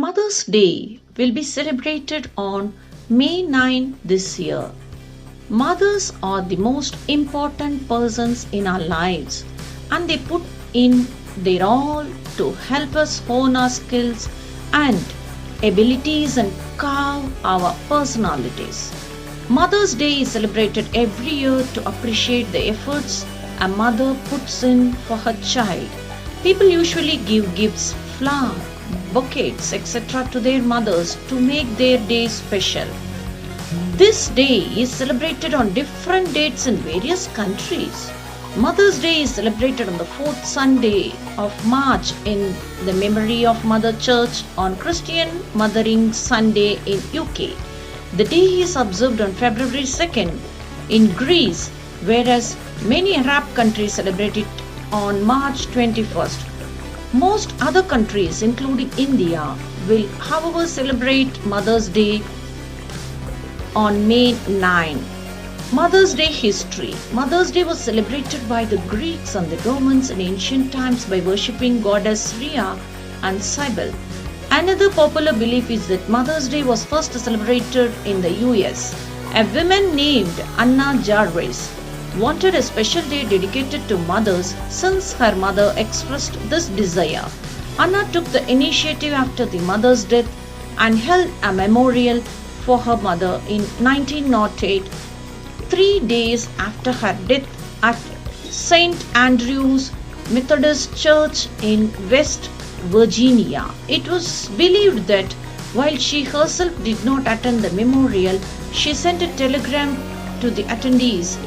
Mother's Day will be celebrated on May 9 this year. Mothers are the most important persons in our lives and they put in their all to help us hone our skills and abilities and carve our personalities. Mother's Day is celebrated every year to appreciate the efforts a mother puts in for her child. People usually give gifts, flowers, bouquets, etc. to their mothers to make their day special. This day is celebrated on different dates in various countries. Mother's Day is celebrated on the fourth Sunday of March in the memory of Mother Church on Christian Mothering Sunday in UK. The day is observed on February 2nd in Greece, whereas many Arab countries celebrate it on March 21st. Most other countries, including India, will however celebrate Mother's Day on May 9. Mother's Day history. Mother's Day was celebrated by the Greeks and the Romans in ancient times by worshipping goddess Rhea and Cybele. Another popular belief is that Mother's Day was first celebrated in the US. A woman named Anna Jarvis wanted a special day dedicated to mothers since her mother expressed this desire. Anna took the initiative after the mother's death and held a memorial for her mother in 1908, 3 days after her death at St. Andrew's Methodist Church in West Virginia. It was believed that while she herself did not attend the memorial, she sent a telegram to the attendees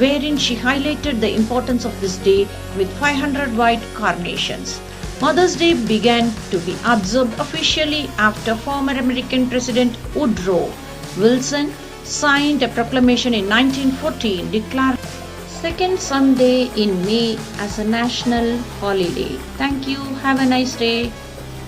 wherein she highlighted the importance of this day with 500 white carnations. Mother's Day began to be observed officially after former American President Woodrow Wilson signed a proclamation in 1914 declaring second Sunday in May as a national holiday. Thank you. Have a nice day.